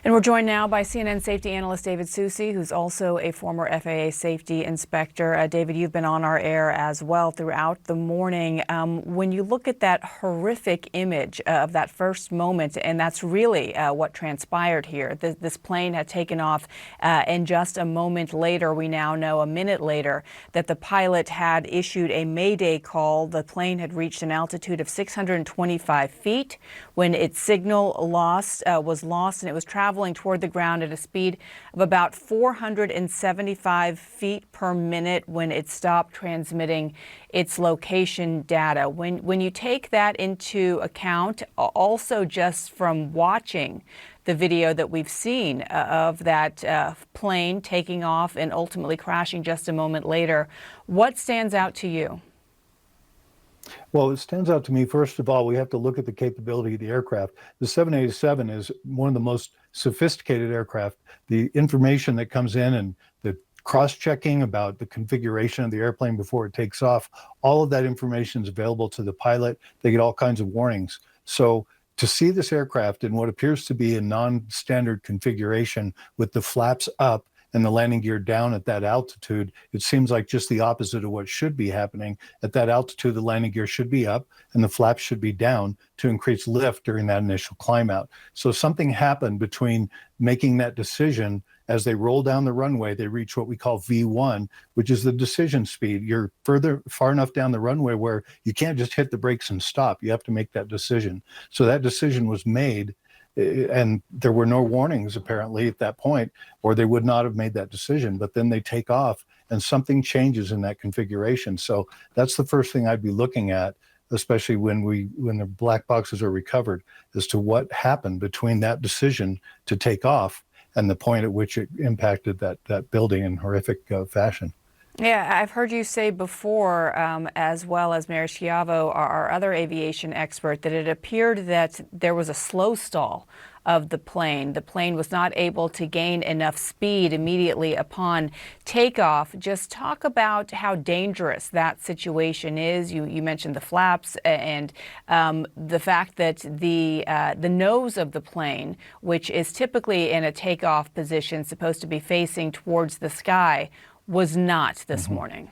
And we're joined now by CNN safety analyst David Soucie, who's also a former FAA safety inspector. David, you've been on our air as well throughout the morning. When you look at that horrific image of that first moment, and that's really what transpired here. This plane had taken off, and just a moment later, we now know a minute later, that the pilot had issued a mayday call. The plane had reached an altitude of 625 feet when its signal was lost, and it was traveling toward the ground at a speed of about 475 feet per minute when it stopped transmitting its location data. When you take that into account, also just from watching the video that we've seen of that plane taking off and ultimately crashing just a moment later, what stands out to you? Well, it stands out to me, first of all, we have to look at the capability of the aircraft. The 787 is one of the most sophisticated aircraft. The information that comes in and the cross-checking about the configuration of the airplane before it takes off, all of that information is available to the pilot. They get all kinds of warnings. So to see this aircraft in what appears to be a non-standard configuration with the flaps up and the landing gear down at that altitude, it seems like just the opposite of what should be happening. At that altitude, the landing gear should be up and the flaps should be down to increase lift during that initial climb out. So something happened between making that decision. As they roll down the runway, they reach what we call V1, which is the decision speed. You're far enough down the runway where you can't just hit the brakes and stop. You have to make that decision. So that decision was made, and there were no warnings apparently at that point, or they would not have made that decision. But then they take off and something changes in that configuration. So that's the first thing I'd be looking at, especially when the black boxes are recovered, as to what happened between that decision to take off and the point at which it impacted that building in horrific fashion. Yeah, I've heard you say before, as well as Mary Schiavo, our other aviation expert, that it appeared that there was a slow stall of the plane. The plane was not able to gain enough speed immediately upon takeoff. Just talk about how dangerous that situation is. You mentioned the flaps and the fact that the nose of the plane, which is typically in a takeoff position, supposed to be facing towards the sky, was not this morning.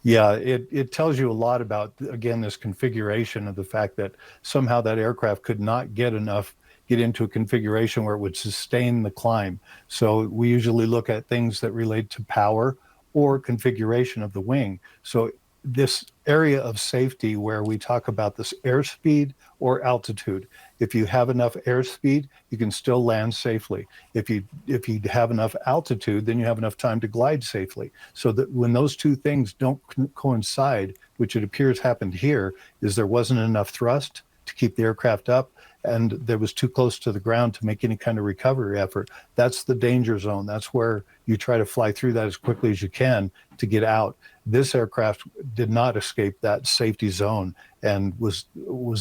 Yeah, it tells you a lot about, again, this configuration of the fact that somehow that aircraft could not get into a configuration where it would sustain the climb. So we usually look at things that relate to power or configuration of the wing. So this area of safety where we talk about this airspeed or altitude. If you have enough airspeed, you can still land safely. If you have enough altitude, then you have enough time to glide safely. So that when those two things don't coincide, which it appears happened here, is there wasn't enough thrust to keep the aircraft up, and there was too close to the ground to make any kind of recovery effort. That's the danger zone. That's where you try to fly through that as quickly as you can to get out. This aircraft did not escape that safety zone and was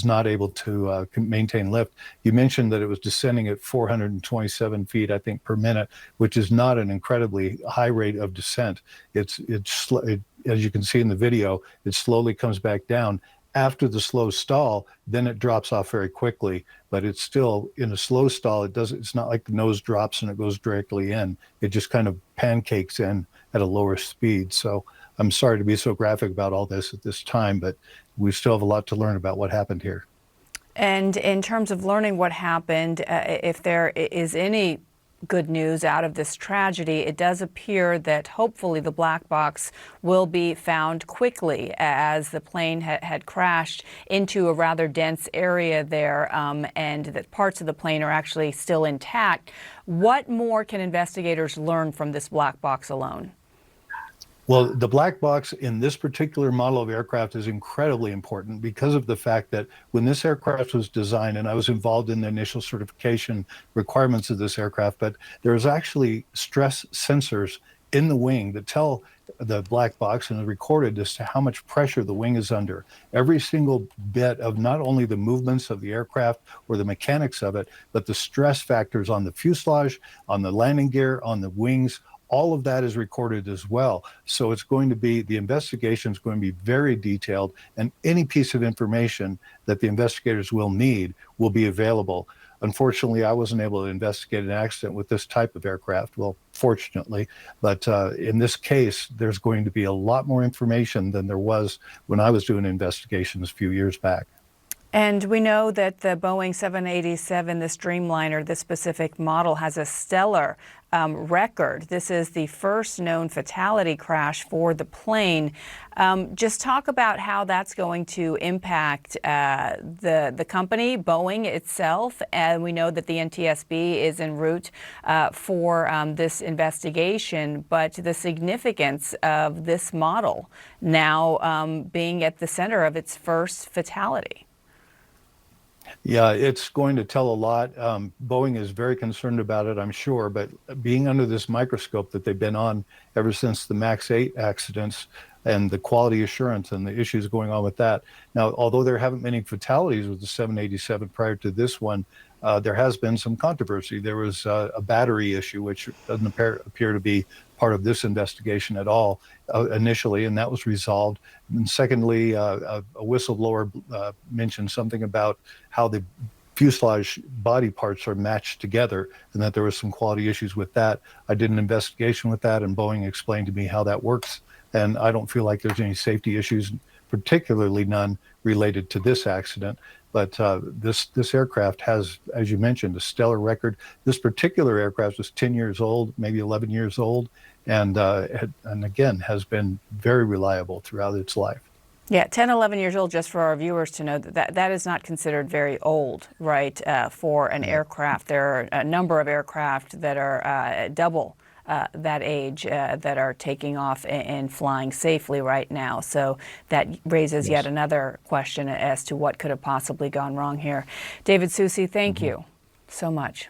not able to maintain lift. You mentioned that it was descending at 427 feet, I think, per minute, which is not an incredibly high rate of descent. As you can see in the video, it slowly comes back down. After the slow stall, then it drops off very quickly, but it's still in a slow stall. It's not like the nose drops and it goes directly in. It just kind of pancakes in at a lower speed. So I'm sorry to be so graphic about all this at this time, but we still have a lot to learn about what happened here. And in terms of learning what happened, if there is any good news out of this tragedy, it does appear that hopefully the black box will be found quickly, as the plane had crashed into a rather dense area there, and that parts of the plane are actually still intact. What more can investigators learn from this black box alone? Well, the black box in this particular model of aircraft is incredibly important because of the fact that when this aircraft was designed, and I was involved in the initial certification requirements of this aircraft, but there's actually stress sensors in the wing that tell the black box and are recorded as to how much pressure the wing is under. Every single bit of not only the movements of the aircraft or the mechanics of it, but the stress factors on the fuselage, on the landing gear, on the wings. All of that is recorded as well. So it's going to be, the investigation is going to be very detailed, and any piece of information that the investigators will need will be available. Unfortunately, I wasn't able to investigate an accident with this type of aircraft. Well, fortunately, but in this case, there's going to be a lot more information than there was when I was doing investigations a few years back. And we know that the Boeing 787, this Dreamliner, this specific model, has a stellar record. This is the first known fatality crash for the plane. Just talk about how that's going to impact the company, Boeing itself. And we know that the NTSB is en route for this investigation, but the significance of this model now being at the center of its first fatality. Yeah, it's going to tell a lot. Boeing is very concerned about it, I'm sure, but being under this microscope that they've been on ever since the MAX 8 accidents and the quality assurance and the issues going on with that. Now, although there haven't been any fatalities with the 787 prior to this one, there has been some controversy. There was a battery issue, which doesn't appear to be part of this investigation at all initially, and that was resolved. And secondly, a whistleblower mentioned something about how the fuselage body parts are matched together and that there was some quality issues with that. I did an investigation with that, and Boeing explained to me how that works. And I don't feel like there's any safety issues, particularly none related to this accident. But this aircraft has, as you mentioned, a stellar record. This particular aircraft was 10 years old, maybe 11 years old, and again, has been very reliable throughout its life. Yeah, 10, 11 years old, just for our viewers to know that is not considered very old, right, for an aircraft. There are a number of aircraft that are double that age that are taking off and flying safely right now. So that raises yet another question as to what could have possibly gone wrong here. David Soucie, thank you so much.